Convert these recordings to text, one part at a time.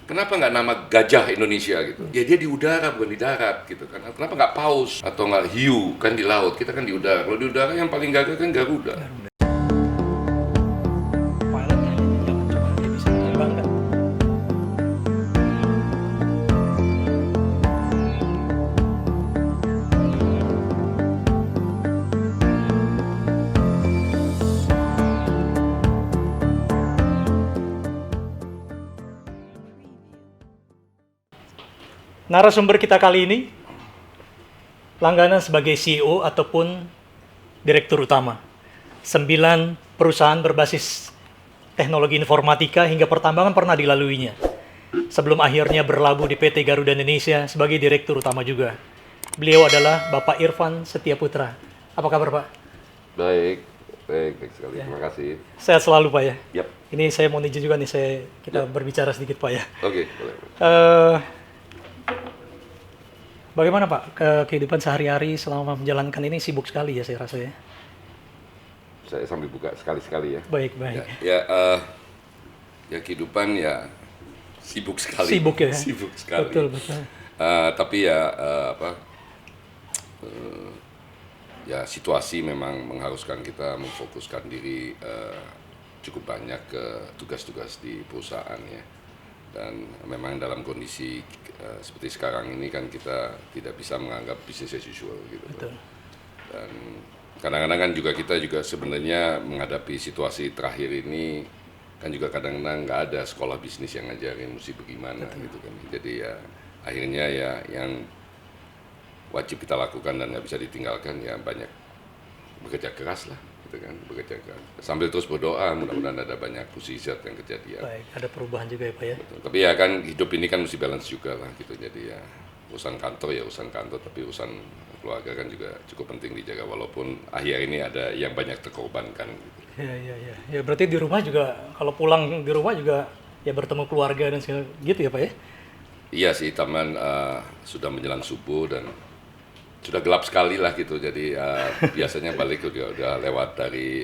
Kenapa nggak nama gajah Indonesia gitu? Ya dia di udara bukan di darat gitu kan. Kenapa nggak paus atau nggak hiu kan di laut? Kita kan di udara. Kalau di udara yang paling gagah kan Garuda. Pilotnya jangan cuma dia bisa menerbangkan. Narasumber kita kali ini langganan sebagai CEO ataupun direktur utama 9 perusahaan berbasis teknologi informatika hingga pertambangan pernah dilaluinya. Sebelum akhirnya berlabuh di PT Garuda Indonesia sebagai direktur utama juga. Beliau adalah Bapak Irfan Setiaputra. Apa kabar, Pak? Baik sekali. Terima kasih. Sehat selalu, Pak ya. Yap. Ini saya mau izin juga nih, kita berbicara sedikit, Pak ya. Oke, boleh. Bagaimana Pak kehidupan sehari-hari selama menjalankan ini? Sibuk sekali ya saya rasa ya. Saya sambil buka sekali-sekali ya. Baik. Ya kehidupan ya sibuk sekali. Sibuk ya. Sibuk sekali. Betul. Tapi ya ya situasi memang mengharuskan kita memfokuskan diri cukup banyak ke tugas-tugas di perusahaan ya. Dan memang dalam kondisi seperti sekarang ini kan kita tidak bisa menganggap business as usual gitu. Betul. Dan kadang-kadang kan kita juga sebenarnya menghadapi situasi terakhir ini kan juga kadang-kadang nggak ada sekolah bisnis yang ngajarin mesti bagaimana. Betul. Gitu kan. Jadi ya akhirnya ya yang wajib kita lakukan dan nggak bisa ditinggalkan ya banyak bekerja keras lah. Gitu kan, bekerja keras. Sambil terus berdoa mudah-mudahan ada banyak musisat yang kejadian. Baik, ada perubahan juga ya Pak ya. Betul. Tapi ya kan hidup ini kan mesti balance juga lah gitu. Jadi ya urusan kantor ya urusan kantor, tapi urusan keluarga kan juga cukup penting dijaga walaupun akhir ini ada yang banyak terkorbankan gitu. Iya. Ya berarti di rumah juga kalau pulang di rumah juga ya bertemu keluarga dan segala gitu ya Pak ya. Iya sih, taman sudah menjelang subuh dan sudah gelap sekali lah gitu. Jadi biasanya balik udah lewat dari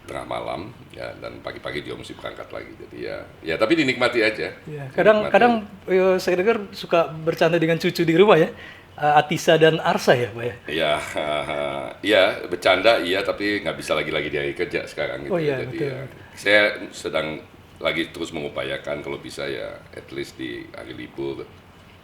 tengah malam ya, dan pagi-pagi juga mesti berangkat lagi. Jadi ya tapi dinikmati aja. Ya, kadang saya dengar suka bercanda dengan cucu di rumah ya. Atisa dan Arsa ya Pak ya. Iya bercanda iya, tapi nggak bisa lagi dari kerja sekarang gitu. Oh iya, jadi betul. ya, saya sedang lagi terus mengupayakan kalau bisa ya at least di hari libur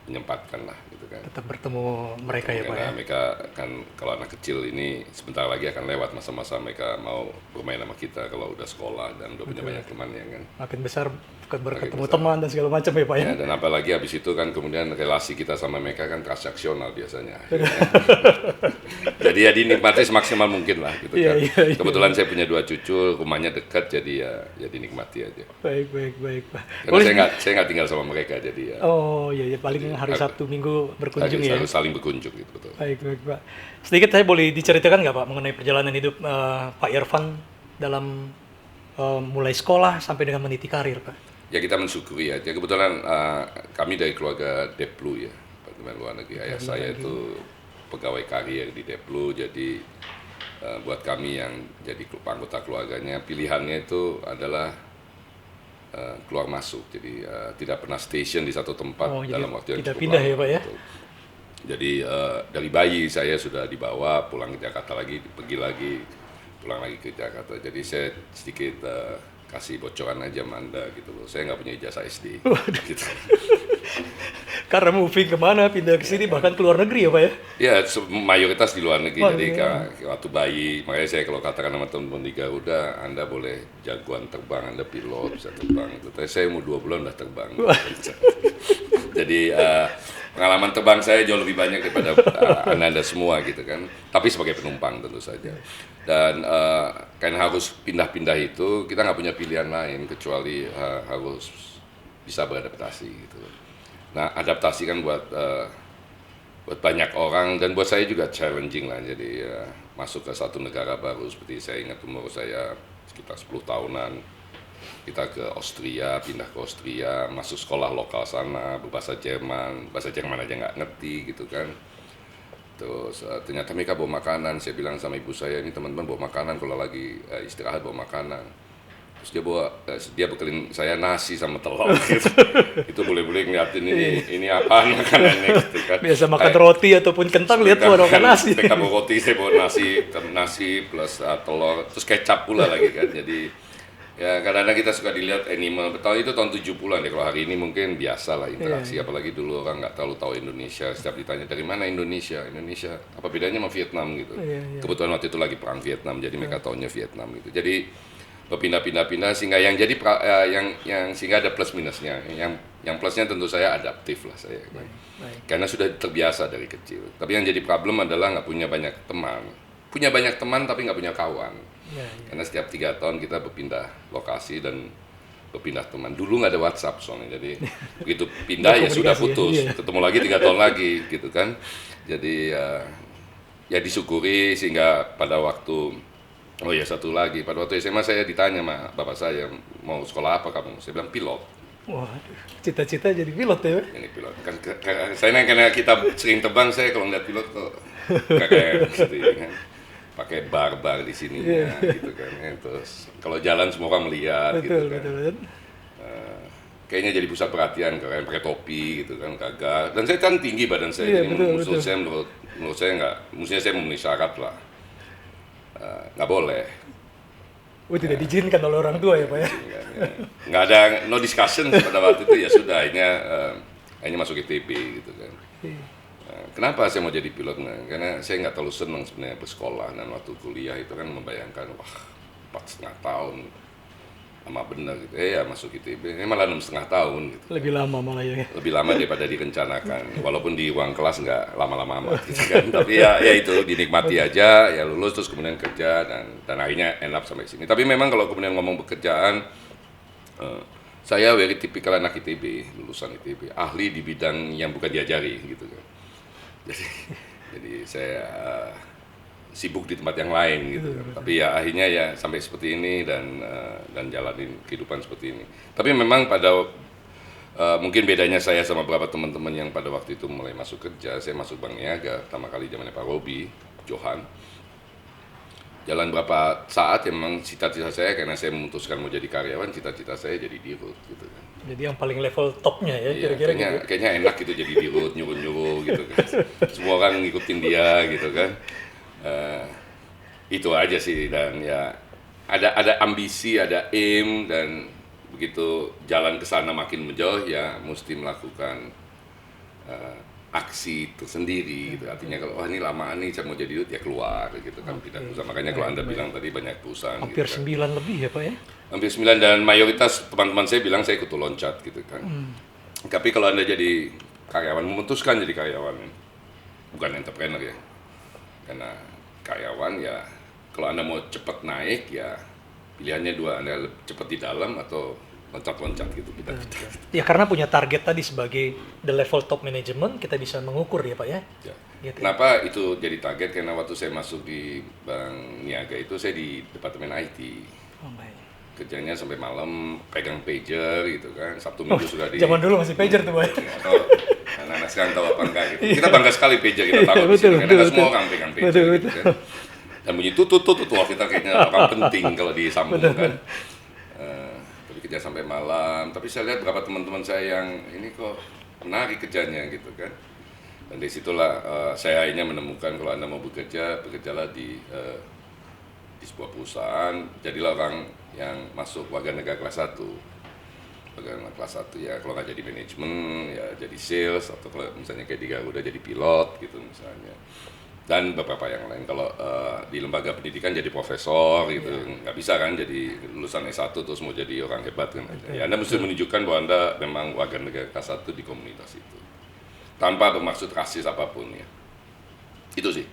menyempatkan lah gitu kan. Tetap bertemu mereka ya Pak ya. Mereka kan kalau anak kecil ini sebentar lagi akan lewat masa-masa mereka mau bermain sama kita kalau udah sekolah dan udah punya banyak teman ya kan. Makin besar berketemu teman dan segala macam ya Pak ya. Ya, dan apalagi habis itu kan kemudian relasi kita sama mereka kan transaksional biasanya. Jadi ya dinikmati semaksimal mungkin lah gitu kan. Iya. Kebetulan saya punya 2 cucu, rumahnya dekat jadi ya dinikmati aja. Baik Pak. Karena saya nggak tinggal sama mereka jadi ya. Oh iya paling hari Sabtu Minggu berkunjung ya. Harus saling berkunjung gitu betul. Baik Pak. Sedikit saya boleh diceritakan nggak Pak mengenai perjalanan hidup Pak Irfan dalam mulai sekolah sampai dengan meniti karir Pak? Ya kita mensyukuri ya. Kebetulan kami dari keluarga Deplu ya, Departemen Luar Negeri. Ayah saya itu pegawai karier di Deplu, jadi buat kami yang jadi anggota keluarganya pilihannya itu adalah keluar masuk. Jadi tidak pernah station di satu tempat dalam waktu yang cukup pindah lama. Ya Pak ya? Jadi dari bayi saya sudah dibawa pulang ke Jakarta lagi, pergi lagi, pulang lagi ke Jakarta. Jadi saya sedikit kasih bocoran aja sama Anda gitu loh. Saya nggak punya ijazah SD. Gitu. Karena moving kemana, pindah ke sini, bahkan ke luar negeri ya Pak ya? Ya, mayoritas di luar negeri. Jadi waktu bayi, makanya saya kalau katakan sama teman-teman di Garuda, Anda boleh jagoan terbang, Anda pilot, bisa terbang. Itu. Tapi saya umur 2 bulan udah terbang. Jadi pengalaman terbang saya jauh lebih banyak daripada Anda semua gitu kan. Tapi sebagai penumpang tentu saja. Dan karena harus pindah-pindah itu, kita nggak punya pilihan lain kecuali harus bisa beradaptasi gitu. Nah, adaptasi kan buat banyak orang dan buat saya juga challenging lah. Jadi masuk ke satu negara baru seperti saya ingat umur saya sekitar 10 tahunan. Kita ke Austria, pindah ke Austria, masuk sekolah lokal sana, berbahasa Jerman aja nggak ngerti gitu kan. Terus ternyata mereka bawa makanan, saya bilang sama ibu saya, ini teman-teman bawa makanan kalau lagi istirahat bawa makanan. Terus dia bekelin saya nasi sama telur gitu. Itu boleh-boleh ini apaan makanannya gitu kan. Biasa makan roti ataupun kentang, lihat tuh ada makan nasi. Mereka bawa roti, saya bawa nasi plus telur, terus kecap pula lagi kan. Jadi ya kadang-kadang kita suka dilihat animal. Betul, itu tahun 70-an deh. Kalau hari ini mungkin biasa lah interaksi. Apalagi dulu orang nggak terlalu tahu Indonesia. Setiap ditanya dari mana Indonesia, apa bedanya sama Vietnam gitu. Kebetulan waktu itu lagi perang Vietnam, jadi mereka taunya Vietnam gitu. Jadi berpindah-pindah sehingga yang jadi yang sehingga ada plus minusnya. Yang plusnya tentu saya adaptif lah saya. Karena sudah terbiasa dari kecil. Tapi yang jadi problem adalah nggak punya banyak teman. Punya banyak teman tapi nggak punya kawan. Karena setiap 3 tahun kita berpindah lokasi dan berpindah teman. Dulu nggak ada WhatsApp soalnya, jadi begitu pindah ya sudah putus. Ketemu lagi 3 tahun lagi gitu kan. Jadi ya disyukuri sehingga pada waktu satu lagi, pada waktu SMA saya ditanya sama bapak saya, mau sekolah apa kamu? Saya bilang pilot. Wah, cita-cita jadi pilot ya? Ini pilot. Saya karena kita sering terbang, saya kalau ngeliat pilot kok kayak gitu ya kan. Pakai bar di sininya gitu kan. Terus kalau jalan semua orang melihat gitu kan. Betul. Kayaknya jadi pusat perhatian kalau pakai topi gitu kan, gagah. Dan saya kan tinggi badan saya. Menurut saya nggak, mestinya saya memenuhi syarat lah. Nggak boleh. Tidak diizinkan oleh orang tua ya Pak ya? Nggak ada, no discussion pada waktu itu, ya sudah, akhirnya masuk ITB gitu kan. Kenapa saya mau jadi pilot? Karena saya nggak terlalu senang sebenarnya bersekolah, dan waktu kuliah itu kan membayangkan, 4,5 tahun, lama bener gitu. Ya masuk ITB, ini malah 6,5 tahun gitu. Lebih lama malah ya? Lebih lama daripada direncanakan, walaupun di ruang kelas nggak lama-lama amat gitu kan. Tapi ya itu dinikmati aja, ya lulus terus kemudian kerja, dan akhirnya end up sampai sini. Tapi memang kalau kemudian ngomong pekerjaan, saya very tipikal anak ITB, lulusan ITB, ahli di bidang yang bukan diajari gitu kan. Jadi saya sibuk di tempat yang lain gitu kan. Tapi ya akhirnya ya sampai seperti ini dan jalanin kehidupan seperti ini. Tapi memang pada mungkin bedanya saya sama beberapa teman-teman yang pada waktu itu mulai masuk kerja, saya masuk Bank Niaga pertama kali zamannya Pak Robi, Johan. Jalan berapa saat ya memang cita-cita saya, karena saya memutuskan mau jadi karyawan, cita-cita saya jadi dirut gitu kan. Jadi yang paling level topnya ya, kira-kira gitu. Kayaknya enak gitu jadi dirut, nyuruh-nyuruh gitu kan. Semua orang ngikutin dia gitu kan. Itu aja sih, dan ya ada ambisi, ada aim, dan begitu jalan ke sana makin menjauh ya mesti melakukan aksi tersendiri gitu. Artinya kalau ini lamaan nih saya mau jadi dirut ya keluar gitu kan, pindah perusahaan. Makanya kalau Anda bilang tadi banyak perusahaan hampir gitu kan. 9 lebih ya Pak ya? Hampir 9, dan mayoritas teman-teman saya bilang saya ikut loncat gitu kan. Tapi kalau Anda jadi karyawan, memutuskan jadi karyawan, bukan entrepreneur ya. Karena karyawan ya, kalau Anda mau cepat naik ya pilihannya dua, Anda cepat di dalam atau loncat-loncat gitu kita. Ya karena punya target tadi sebagai the level top management, kita bisa mengukur ya Pak ya. Gitu. Kenapa itu jadi target? Karena waktu saya masuk di Bank Niaga itu saya di Departemen IT. Kerjanya sampai malam, pegang pager gitu kan. Sabtu Minggu sudah di... Zaman dulu masih pager tuh Pak. Atau anak-anak sekarang tahu apa enggak gitu. Kita bangga sekali pager kita taruh di sini. Karena semua orang pegang pager gitu kan. Dan bunyi tutut, wah kita kayaknya orang penting kalau disambung kan. Tapi kerja sampai malam. Tapi saya lihat beberapa teman-teman saya yang ini kok menarik kerjanya gitu kan. Dan disitulah saya akhirnya menemukan kalau Anda mau bekerja, bekerjalah di sebuah perusahaan, jadilah orang yang masuk warga negara kelas 1. Warga negara kelas 1 ya, kalau nggak jadi manajemen, ya jadi sales, atau kalau misalnya kayak di Garuda jadi pilot gitu misalnya. Dan beberapa yang lain, kalau di lembaga pendidikan jadi profesor gitu, nggak bisa kan jadi lulusan S1 terus mau jadi orang hebat kan. Ya Anda mesti menunjukkan bahwa Anda memang warga negara kelas 1 di komunitas itu. Tanpa bermaksud rasis apapun ya. Itu sih.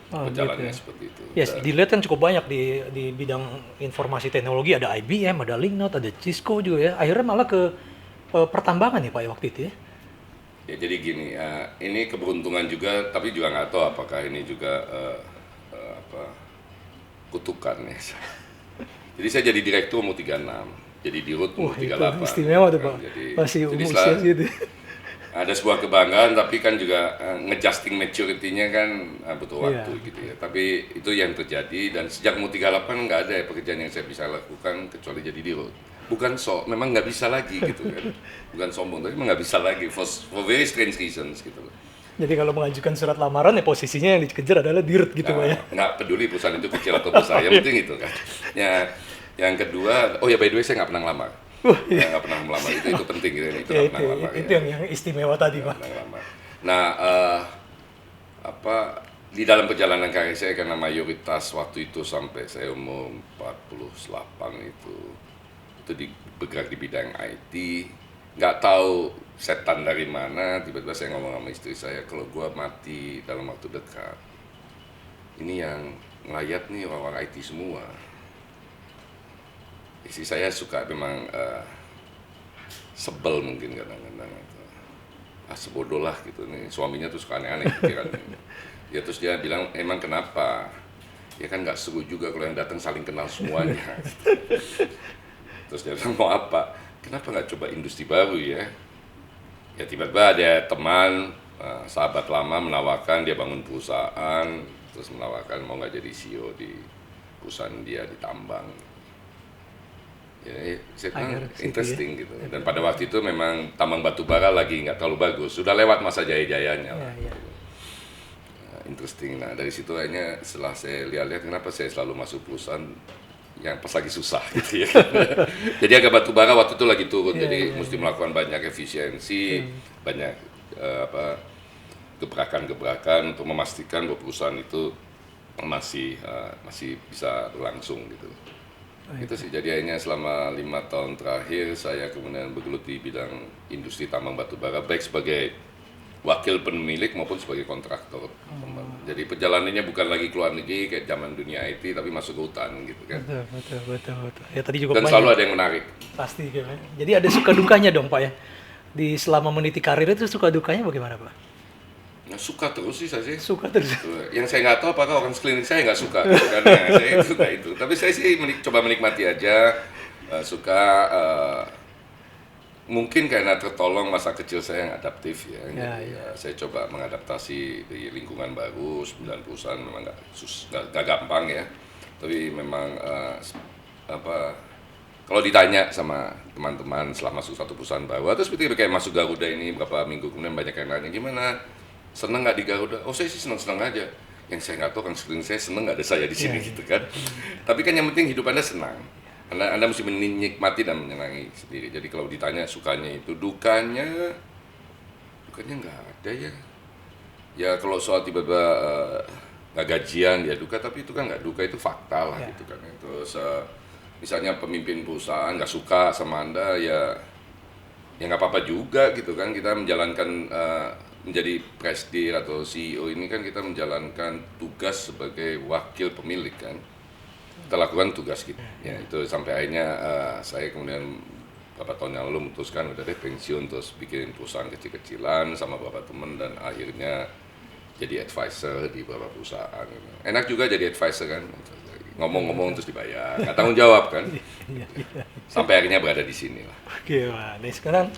Berjalannya gitu. Seperti itu. Yes, dilihat kan cukup banyak di bidang informasi teknologi, ada IBM, ada Linknode, ada Cisco juga ya. Akhirnya malah ke pertambangan ya Pak ya waktu itu ya. Ya jadi gini, ini keberuntungan juga, tapi juga nggak tahu apakah ini juga kutukan ya. Jadi saya jadi direktur umur 36, jadi dirut umur 38. Istimewa tuh Pak, masih umur usia gitu. Ada sebuah kebanggaan, tapi kan juga ngejusting maturity-nya kan butuh waktu gitu ya. Tapi itu yang terjadi, dan sejak umur 38 nggak ada ya pekerjaan yang saya bisa lakukan kecuali jadi dirut. memang nggak bisa lagi gitu kan. Bukan sombong, tapi memang nggak bisa lagi for very strange reasons gitu loh. Jadi kalau mengajukan surat lamaran ya posisinya yang dikejar adalah dirut gitu Pak ya. Nggak peduli perusahaan itu kecil atau besar, yang penting itu kan. Ya, yang kedua, oh ya by the way saya nggak pernah ngelamar. Nggak pernah melamar, itu penting gitu. Itu Ya, nggak pernah ngelamar. itu yang istimewa tadi Pak. Nggak ngelamar. Nah, di dalam perjalanan karir saya karena mayoritas waktu itu sampai saya umur 48 itu bergerak di bidang IT, nggak tahu setan dari mana tiba-tiba saya ngomong sama istri saya, kalau gua mati dalam waktu dekat ini yang ngelayat nih orang-orang IT semua. Istri saya suka memang sebel mungkin kadang-kadang sebodoh lah gitu nih, suaminya tuh suka aneh-aneh pikirannya. Ya terus dia bilang, emang kenapa? Ya kan nggak seru juga kalau yang datang saling kenal semuanya. Terus dia bilang, mau apa? Kenapa nggak coba industri baru ya? Ya tiba-tiba ada teman, sahabat lama menawarkan dia bangun perusahaan, terus menawarkan mau nggak jadi CEO di perusahaan dia di tambang. Ya, saya bilang interesting gitu. Dan pada waktu itu memang tambang batu bara lagi nggak terlalu bagus, sudah lewat masa jaya-jayanya lah. Gitu. Interesting. Nah dari situ akhirnya setelah saya lihat-lihat kenapa saya selalu masuk perusahaan yang pas lagi susah gitu ya. Jadi harga batu bara waktu itu lagi turun, jadi mesti melakukan banyak efisiensi, banyak gebrakan-gebrakan untuk memastikan bahwa perusahaan itu masih bisa berlangsung gitu. Itu sih, jadi akhirnya selama 5 tahun terakhir saya kemudian bergelut di bidang industri tambang batu bara, baik sebagai wakil pemilik maupun sebagai kontraktor. Jadi perjalanannya bukan lagi keluar negeri kayak zaman dunia IT, tapi masuk ke hutan gitu kan. Betul. Ya tadi juga dan selalu ada yang menarik. Pasti kan. Jadi ada suka dukanya dong Pak ya. Di selama meniti karir itu suka dukanya bagaimana Pak? Nah, suka terus sih saya sih. Suka terus. Yang saya nggak tahu apakah orang sekeliling saya nggak suka gitu kan. Nah, saya itu nggak itu. Tapi saya sih coba menikmati aja. Suka mungkin karena tertolong masa kecil saya yang adaptif ya. Saya coba mengadaptasi di lingkungan baru, 9 perusahaan memang nggak gampang ya. Tapi memang kalau ditanya sama teman-teman setelah masuk satu perusahaan baru, atau seperti kayak masuk Garuda ini beberapa minggu kemudian banyak yang nanya gimana, seneng nggak di Garuda? Oh saya sih seneng-seneng aja. Yang saya nggak tahu kan sekeliling saya seneng nggak ada saya di sini gitu kan. Tapi kan yang penting hidup Anda senang. Anda mesti menikmati dan menyenangi sendiri. Jadi kalau ditanya sukanya itu, dukanya nggak ada ya. Ya kalau soal tiba-tiba nggak gajian ya duka, tapi itu kan nggak duka, itu fakta lah gitu kan. Terus misalnya pemimpin perusahaan nggak suka sama Anda ya nggak apa-apa juga gitu kan. Kita menjalankan menjadi presdir atau CEO ini kan kita menjalankan tugas sebagai wakil pemilik kan. Kita lakukan tugas kita. Ya itu sampai akhirnya saya kemudian beberapa tahun yang lalu memutuskan udah deh pensiun, terus bikin perusahaan kecil-kecilan sama beberapa teman, dan akhirnya jadi advisor di beberapa perusahaan. Enak juga jadi advisor kan, ngomong-ngomong terus dibayar, nggak tanggung jawab kan. Sampai akhirnya berada di sini lah. Oke, Pak. Nah,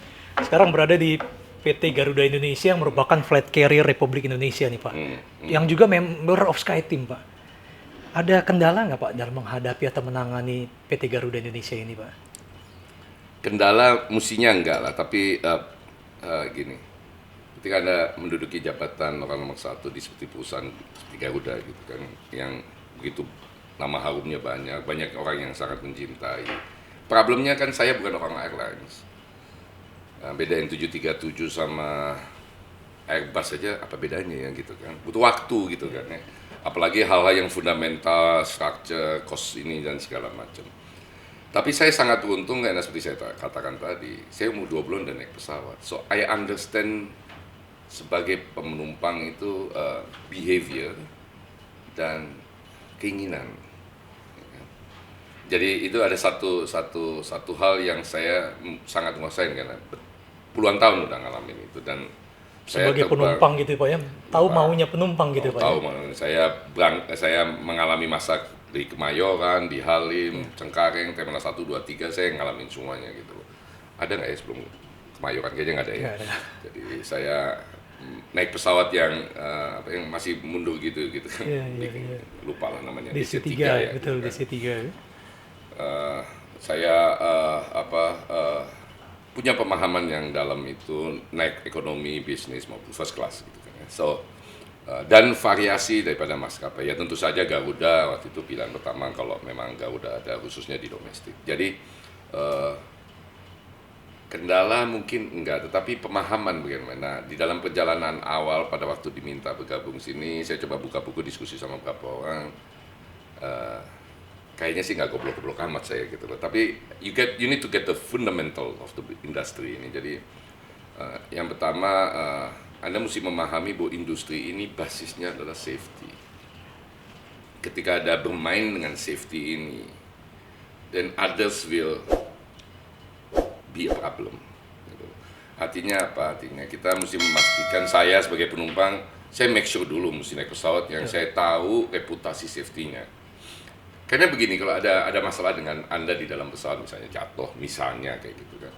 sekarang berada di PT Garuda Indonesia yang merupakan flight carrier Republik Indonesia nih Pak. Yang juga member of SkyTeam Pak. Ada kendala nggak Pak dalam menghadapi atau menangani PT Garuda Indonesia ini Pak? Kendala mestinya enggak lah, tapi gini, ketika Anda menduduki jabatan orang nomor 1 di seperti perusahaan seperti Garuda gitu kan, yang begitu nama harumnya banyak orang yang sangat mencintai. Problemnya kan saya bukan orang airlines. Beda yang 737 sama Airbus saja apa bedanya ya gitu kan. Butuh waktu gitu kan ya. Apalagi hal-hal yang fundamental, structure, cost ini dan segala macam. Tapi saya sangat beruntung karena seperti saya katakan tadi, saya umur 2 bulan dan naik pesawat. So I understand sebagai penumpang itu behavior dan keinginan. Jadi itu ada satu hal yang saya sangat menguasain karena puluhan tahun udah ngalamin itu, dan sebagai penumpang gitu Pak ya, tahu maunya penumpang gitu Pak. Tahu, saya mengalami masa di Kemayoran, di Halim, Cengkareng, Terminal 1, 2, 3, saya ngalamin semuanya gitu. Ada nggak ya sebelum Kemayoran? Kayaknya nggak ada ya. Ada. Jadi saya naik pesawat yang masih mundur gitu kan. Lupa lah namanya. DC3 ya, betul DC3. saya punya pemahaman yang dalam itu naik ekonomi, bisnis maupun first class gitu kan ya. So dan variasi daripada maskapai ya tentu saja Garuda waktu itu pilihan pertama kalau memang Garuda ada khususnya di domestik. Jadi kendala mungkin enggak, tetapi pemahaman bagaimana di dalam perjalanan awal pada waktu diminta bergabung sini, saya coba buka buku diskusi sama beberapa orang. Kayaknya sih nggak goblok-goblok amat saya gitu loh. Tapi you need to get the fundamental of the industry ini. Jadi yang pertama Anda mesti memahami bahwa industri ini basisnya adalah safety. Ketika ada bermain dengan safety ini, then others will be a problem. Gitu. Artinya apa? Artinya kita mesti memastikan saya sebagai penumpang, saya make sure dulu mesti naik pesawat yang saya tahu reputasi safety-nya. Karena begini, kalau ada masalah dengan Anda di dalam pesawat misalnya jatuh, misalnya kayak gitu kan.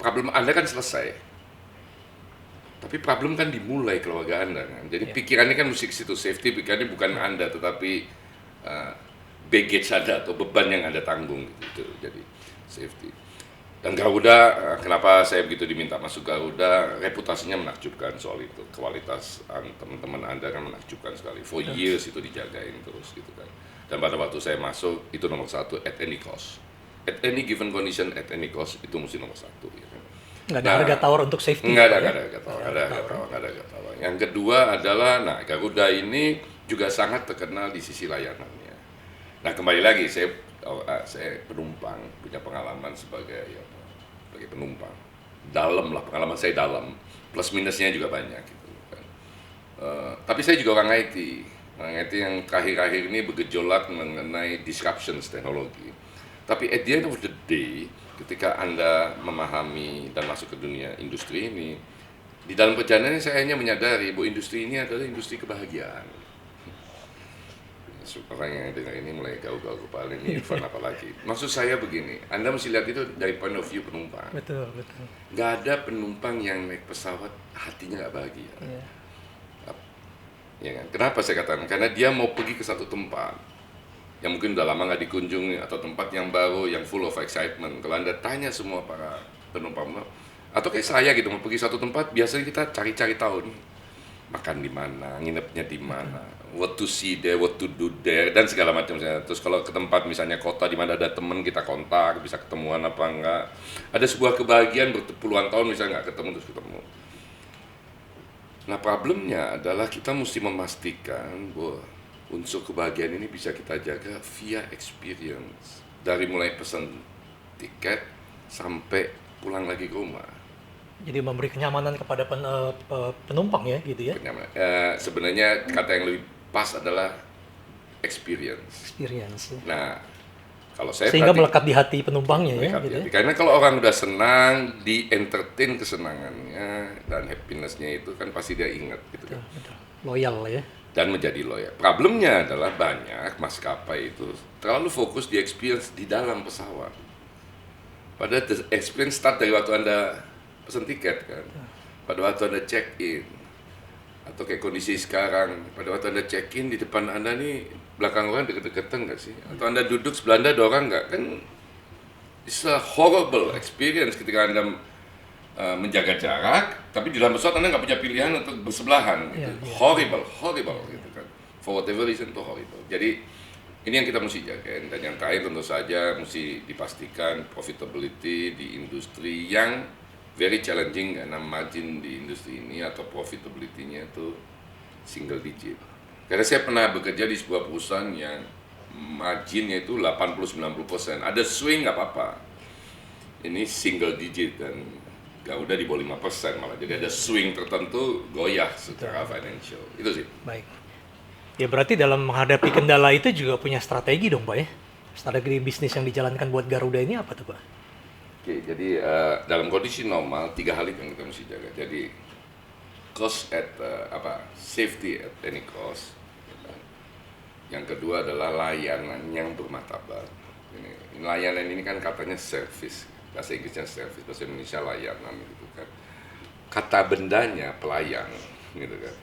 Problem Anda kan selesai. Tapi problem kan dimulai keluarga Anda kan. Jadi pikirannya kan mesti ke situ, safety pikirannya bukan Anda tetapi baggage Anda atau beban yang Anda tanggung gitu. Jadi safety. Dan Garuda, kenapa saya begitu diminta masuk Garuda, reputasinya menakjubkan soal itu. Kualitas teman-teman Anda kan menakjubkan sekali. For years itu dijagain terus gitu kan. Dan pada waktu saya masuk, itu nomor satu at any cost. At any given condition, at any cost, itu mesti nomor satu. Ya kan? Nggak ada harga tawar untuk safety. Nggak ada harga tawar. Yang kedua adalah, Garuda ini juga sangat terkenal di sisi layanannya. Nah kembali lagi, saya penumpang, punya pengalaman sebagai penumpang. Dalam lah, pengalaman saya dalam. Plus minusnya juga banyak gitu kan. Tapi saya juga orang IT. Orang IT yang akhir-akhir ini bergejolak mengenai disruptions teknologi. Tapi at the end of the day, ketika Anda memahami dan masuk ke dunia industri ini, di dalam perjalanan saya hanya menyadari bahwa industri ini adalah industri kebahagiaan. Orang yang dengar ini mulai gaul-gaul kepala ini Irfan apalagi. Maksud saya begini, Anda mesti lihat itu dari point of view penumpang. Betul. Nggak ada penumpang yang naik pesawat hatinya nggak bahagia. Ya kan? Kenapa saya katakan? Karena dia mau pergi ke satu tempat yang mungkin udah lama nggak dikunjungi atau tempat yang baru, yang full of excitement. Kalau Anda tanya semua para penumpang, atau kayak saya gitu mau pergi satu tempat, biasanya kita cari-cari tahu nih makan di mana, nginepnya di mana, what to see there, what to do there, dan segala macam. Terus kalau ke tempat misalnya kota di mana ada teman, kita kontak, bisa ketemuan apa enggak. Ada sebuah kebahagiaan berpuluhan tahun misalnya nggak ketemu, terus ketemu. Nah problemnya adalah kita mesti memastikan bahwa unsur kebahagiaan ini bisa kita jaga via experience. Dari mulai pesan tiket sampai pulang lagi ke rumah. Jadi memberi kenyamanan kepada penumpang ya gitu ya. Sebenarnya kata yang lebih pas adalah experience. Ya. Nah, kalau saya sehingga melekat di hati penumpangnya ya. Gitu ya. Karena kalau orang udah senang, di entertain kesenangannya dan happiness-nya itu kan pasti dia ingat gitu kan. Betul. Loyal ya. Dan menjadi loyal. Problemnya adalah banyak maskapai itu terlalu fokus di experience di dalam pesawat. Padahal the experience start dari waktu Anda pesan tiket kan, pada waktu Anda check in, atau kayak kondisi sekarang, pada waktu Anda check in di depan Anda nih belakang orang deket-deketan nggak sih? Atau Anda duduk sebelah Anda ada orang nggak? Kan it's a horrible experience ketika Anda menjaga jarak, tapi di dalam pesawat Anda nggak punya pilihan untuk bersebelahan. Gitu. Horrible gitu kan. For whatever reason itu horrible. Jadi ini yang kita mesti jagain. Dan yang terakhir tentu saja mesti dipastikan profitability di industri yang very challenging karena margin di industri ini atau profitability-nya itu single digit. Karena saya pernah bekerja di sebuah perusahaan yang marginnya itu 80-90%. Ada swing nggak apa-apa. Ini single digit dan Garuda di bawah 5% malah. Jadi ada swing tertentu goyah secara financial. Itu sih. Baik. Ya berarti dalam menghadapi kendala itu juga punya strategi dong Pak ya? Strategi bisnis yang dijalankan buat Garuda ini apa tuh Pak? Oke, jadi dalam kondisi normal 3 hal itu yang kita mesti jaga. Jadi cost at safety at any cost. Yang kedua adalah layanan yang bermartabat. Layanan ini kan katanya service, bahasa Inggrisnya service, bahasa Indonesia layanan gitu kan. Kata bendanya pelayan gitu kan.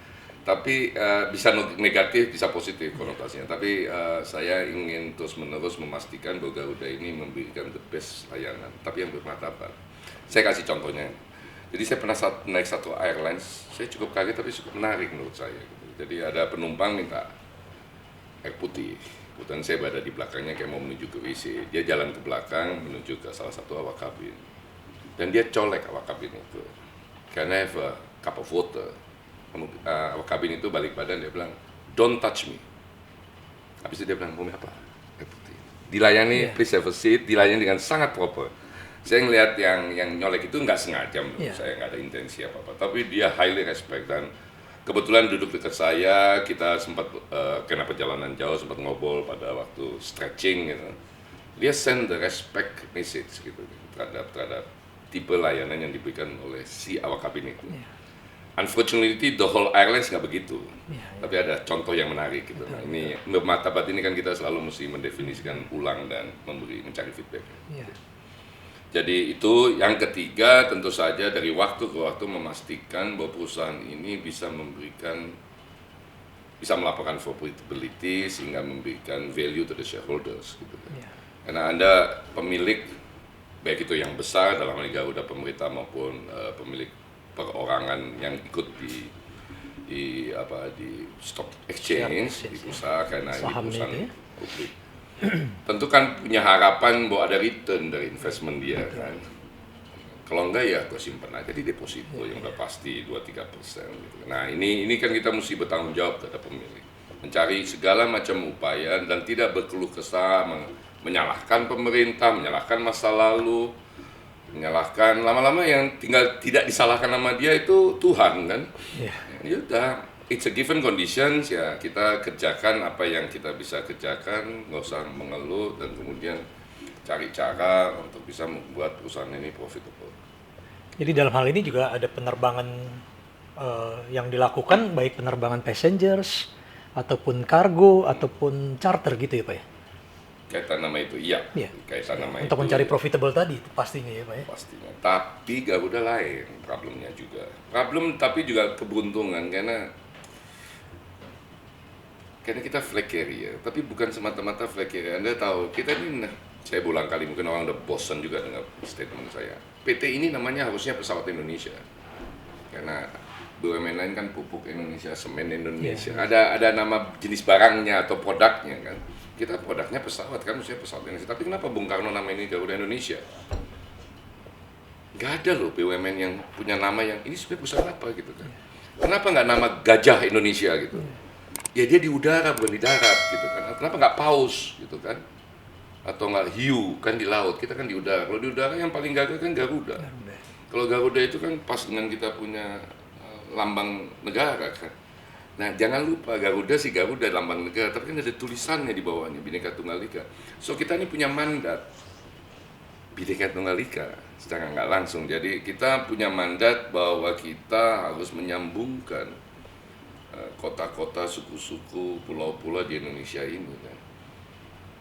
Tapi bisa negatif, bisa positif konotasinya. Tapi saya ingin terus-menerus memastikan bahwa Garuda ini memberikan the best layanan, tapi yang bermartabat. Saya kasih contohnya. Jadi saya pernah naik satu airlines, saya cukup kaget tapi cukup menarik menurut saya. Jadi ada penumpang minta air putih. Kebetulan saya berada di belakangnya kayak mau menuju ke WC. Dia jalan ke belakang menuju ke salah satu awak kabin. Dan dia colek awak kabin itu. Can I have a cup of water? Awak kabin itu balik badan, dia bilang, don't touch me. Habis itu dia bilang, mau apa? Air putih. Dilayani, please have a seat, dilayani dengan sangat proper. Saya ngelihat yang nyolek itu nggak sengaja, saya nggak ada intensi apa-apa. Tapi dia highly respect, dan kebetulan duduk dekat saya, kita sempat kena perjalanan jauh, sempat ngobrol pada waktu stretching gitu. Dia send the respect message gitu terhadap tipe layanan yang diberikan oleh si awak kabin itu. Unfortunately, the whole airlines nggak begitu. Tapi ada contoh yang menarik gitu. Nah, ini martabat ini kan kita selalu mesti mendefinisikan ulang dan mencari feedback. Jadi itu yang ketiga, tentu saja dari waktu ke waktu memastikan bahwa perusahaan ini bisa melaporkan profitability sehingga memberikan value to the shareholders gitu. Karena Anda pemilik, baik itu yang besar dalam hal Garuda pemerintah maupun pemilik perorangan yang ikut di stock exchange, di usaha karena ini perusahaan publik. Tentu kan punya harapan bahwa ada return dari investment dia kan. Kalau enggak ya gue simpen aja di deposito yang udah pasti 2-3%. Gitu. Nah ini kan kita mesti bertanggung jawab terhadap pemilik, mencari segala macam upaya dan tidak berkeluh kesah, menyalahkan pemerintah, menyalahkan masa lalu, menyalahkan lama-lama yang tinggal tidak disalahkan nama dia itu Tuhan kan. Ya udah, it's a given conditions ya, kita kerjakan apa yang kita bisa kerjakan, nggak usah mengeluh, dan kemudian cari cara untuk bisa membuat perusahaan ini profitable. Jadi dalam hal ini juga ada penerbangan yang dilakukan, baik penerbangan passengers ataupun kargo ataupun charter gitu ya Pak ya? Kaitan nama itu, iya. Kaitan nama untuk itu, mencari profitable tadi pastinya ya Pak ya? Pastinya. Tapi Garuda lain problemnya juga. Tapi juga keberuntungan karena kita flag carrier, tapi bukan semata-mata flag carrier. Anda tahu, kita ini, saya berulang kali, mungkin orang udah bosan juga dengan statement saya. PT ini namanya harusnya Pesawat Indonesia. Karena BUMN lain kan pupuk Indonesia, semen Indonesia. Ada nama jenis barangnya atau produknya kan. Kita produknya pesawat kan, maksudnya pesawat Indonesia. Tapi kenapa Bung Karno nama ini Garuda Indonesia? Gak ada loh BUMN yang punya nama yang ini sebenarnya perusahaan apa gitu kan. Kenapa nggak nama Gajah Indonesia gitu? Ya dia di udara bukan di darat gitu kan. Kenapa nggak Paus gitu kan? Atau nggak hiu kan di laut, kita kan di udara. Kalau di udara yang paling gagah kan Garuda. Kalau Garuda itu kan pas dengan kita punya lambang negara kan. Nah jangan lupa Garuda lambang negara, tapi kan ada tulisannya di bawahnya Bhinneka Tunggal Ika. So kita ini punya mandat Bhinneka Tunggal Ika secara nggak langsung. Jadi kita punya mandat bahwa kita harus menyambungkan kota-kota, suku-suku, pulau-pulau di Indonesia ini kan.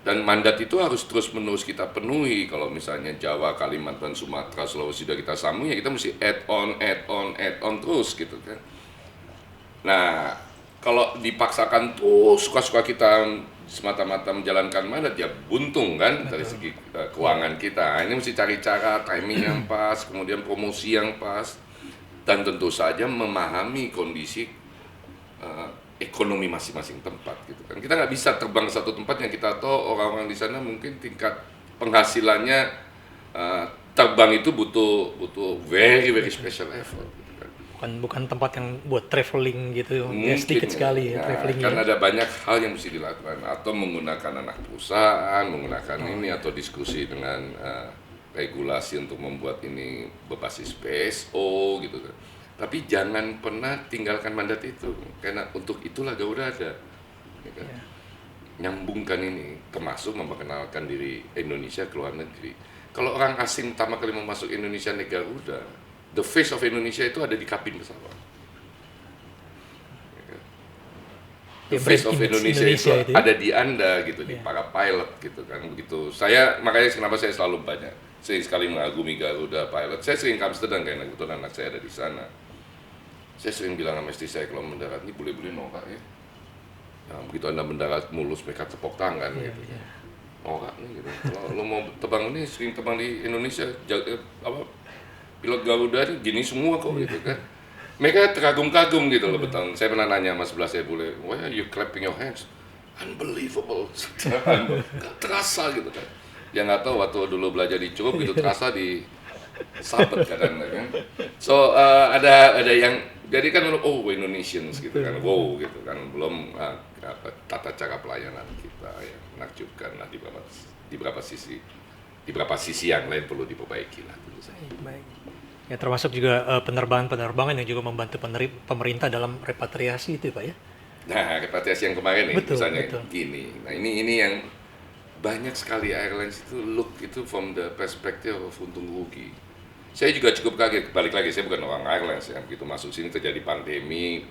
Dan mandat itu harus terus-menerus kita penuhi. Kalau misalnya Jawa, Kalimantan, Sumatera, Sulawesi sudah kita sambung, ya kita mesti add on terus gitu kan. Nah, kalau dipaksakan tuh suka-suka kita semata-mata menjalankan mandat, ya buntung kan dari segi keuangan kita. Ini mesti cari cara, timing yang pas, kemudian promosi yang pas, dan tentu saja memahami kondisi ekonomi masing-masing tempat gitu kan. Kita nggak bisa terbang ke satu tempat yang kita tahu orang-orang di sana mungkin tingkat penghasilannya terbang itu butuh very special effort gitu kan. Bukan tempat yang buat traveling gitu, ya sedikit sekali ya travelingnya. Kan ada banyak hal yang mesti dilakukan, atau menggunakan anak perusahaan, menggunakan ini, atau diskusi dengan regulasi untuk membuat ini berbasis PSO gitu kan. Tapi jangan pernah tinggalkan mandat itu, karena untuk itulah Garuda ada. Ya kan? Nyambungkan ini, termasuk memperkenalkan diri Indonesia ke luar negeri. Kalau orang asing pertama kali mau masuk Indonesia naik Garuda, the face of Indonesia itu ada di kabin pesawat. Ya kan? The face of Indonesia itu ada di Anda gitu, di para pilot gitu kan. Begitu. Makanya kenapa saya selalu sering sekali mengagumi Garuda pilot. Saya sering ke Amsterdam karena kebetulan anak saya ada di sana. Saya sering bilang sama istri saya kalau mendarat ini boleh-boleh norak ya. Nah, begitu Anda mendarat mulus mereka tepuk tangan gitu. Norak nih gitu. Kalau lo mau terbang ini sering terbang di Indonesia pilot Garuda ini gini semua kok gitu kan. Mereka terkagum-kagum gitu loh betul. Saya pernah nanya sama sebelah saya boleh, why are you clapping your hands? Unbelievable. Gak terasa gitu kan. Yang nggak tahu waktu dulu belajar di Curup itu terasa di sabet kadang kan. So ada yang jadi kan oh Indonesians gitu kan, wow gitu kan, belum tata cara pelayanan kita yang menakjubkan lah di beberapa sisi yang lain perlu diperbaiki lah. Baik. Ya termasuk juga penerbangan yang juga membantu pemerintah dalam repatriasi itu Pak ya. Nah repatriasi yang kemarin nih misalnya gini, nah ini yang banyak sekali airlines itu look itu from the perspective of untung rugi. Saya juga cukup kaget, balik lagi saya bukan orang airlines ya, begitu masuk sini terjadi pandemi,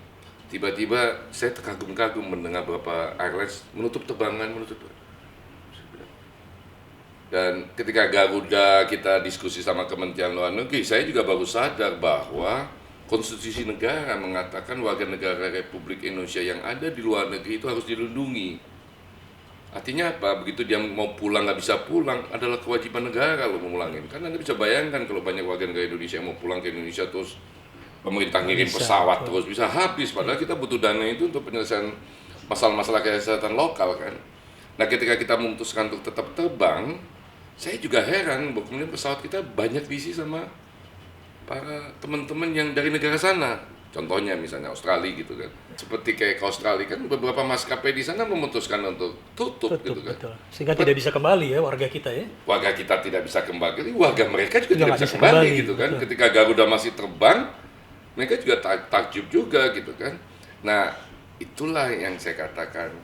tiba-tiba saya terkagum-kagum mendengar beberapa airlines menutup terbang. Dan ketika Garuda kita diskusi sama Kementerian Luar Negeri, saya juga baru sadar bahwa konstitusi negara mengatakan warga negara Republik Indonesia yang ada di luar negeri itu harus dilindungi. Artinya apa? Begitu dia mau pulang nggak bisa pulang adalah kewajiban negara lo memulangin. Kan Anda bisa bayangkan kalau banyak warga negara Indonesia yang mau pulang ke Indonesia terus pemerintah ngirim pesawat terus bisa habis. Padahal kita butuh dana itu untuk penyelesaian masalah-masalah kesehatan lokal kan. Nah ketika kita memutuskan untuk tetap terbang, saya juga heran bahwa kemudian pesawat kita banyak diisi sama para teman-teman yang dari negara sana. Contohnya misalnya Australia gitu kan. Seperti kayak ke Australia kan beberapa maskapai di sana memutuskan untuk tutup gitu kan. Betul. Sehingga tidak bisa kembali ya warga kita ya. Warga kita tidak bisa kembali, warga mereka juga tidak bisa kembali gitu kan. Betul. Ketika Garuda masih terbang, mereka juga takjub juga gitu kan. Nah, itulah yang saya katakan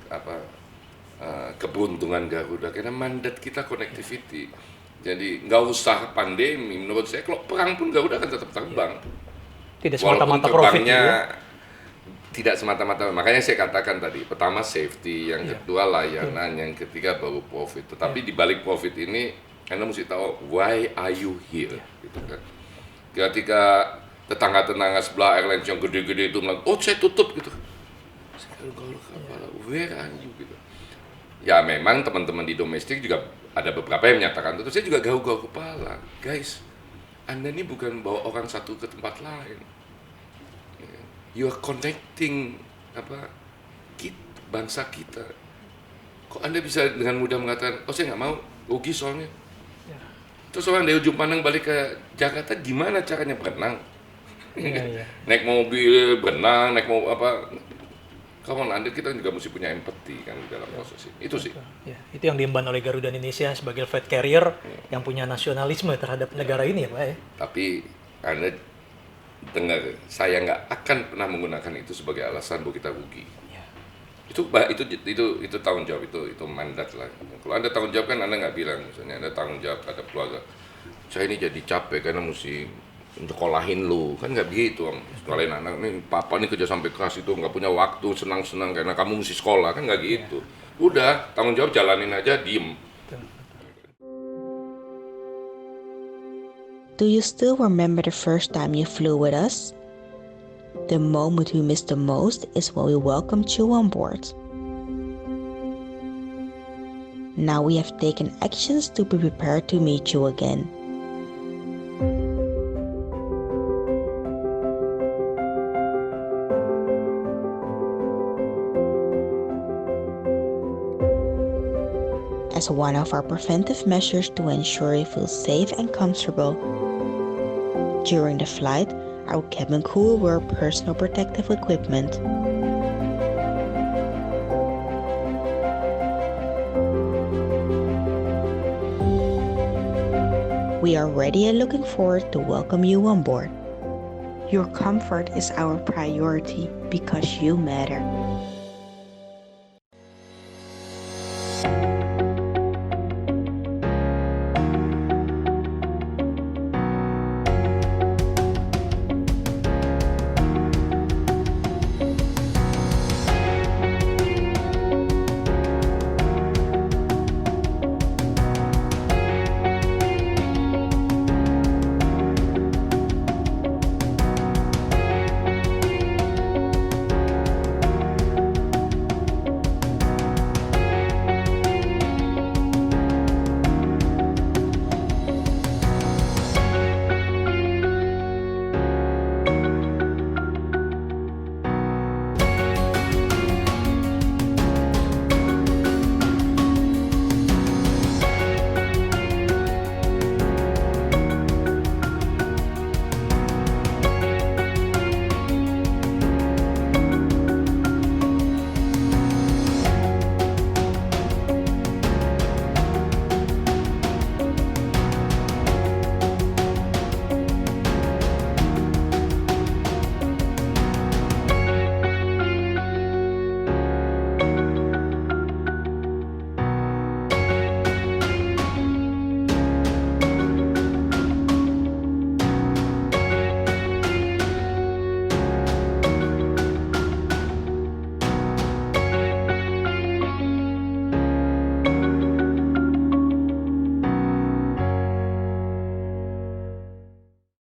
keberuntungan Garuda karena mandat kita connectivity. Jadi nggak usah pandemi, menurut saya kalau perang pun Garuda akan tetap terbang. Tidak semata-mata profit ya. Tidak semata-mata, makanya saya katakan tadi, pertama safety, yang kedua layanan, yang ketiga baru profit. Tetapi di balik profit ini, Anda mesti tahu why are you here, gitu kan. Ketika tetangga-tetangga sebelah airlines yang gede-gede itu bilang, oh saya tutup gitu. Where are you gitu. Ya memang teman-teman di domestik juga ada beberapa yang menyatakan itu. Saya juga gaul-gaul kepala, guys. Anda ini bukan bawa orang satu ke tempat lain. You are connecting bangsa kita. Kok Anda bisa dengan mudah mengatakan, oh saya nggak mau, rugi soalnya. Terus orang dari ujung pandang balik ke Jakarta, gimana caranya berenang? Naik mobil, berenang, naik mau Kawan Anda kita juga mesti punya empati kan di dalam proses ini. Itu sih. Ya, itu yang diemban oleh Garuda Indonesia sebagai flight carrier yang punya nasionalisme terhadap negara ini ya Pak ya. Tapi Anda dengar, saya nggak akan pernah menggunakan itu sebagai alasan bahwa kita rugi. Ya. Itu tanggung jawab, itu mandat lah. Kalau Anda tanggung jawab kan Anda nggak bilang misalnya Anda tanggung jawab terhadap keluarga. Saya ini jadi capek karena mesti nyekolahin lu, kan nggak begitu sekolahin anak nih, papa nih kerja sampai keras itu nggak punya waktu senang-senang karena kamu mesti sekolah, kan nggak gitu. Udah tanggung jawab jalanin aja, diem. Do you still remember the first time you flew with us? The moment we miss the most is when we welcomed you on board. Now we have taken actions to be prepared to meet you again. As one of our preventive measures to ensure you feel safe and comfortable. During the flight, our cabin crew will wear personal protective equipment. We are ready and looking forward to welcome you on board. Your comfort is our priority because you matter.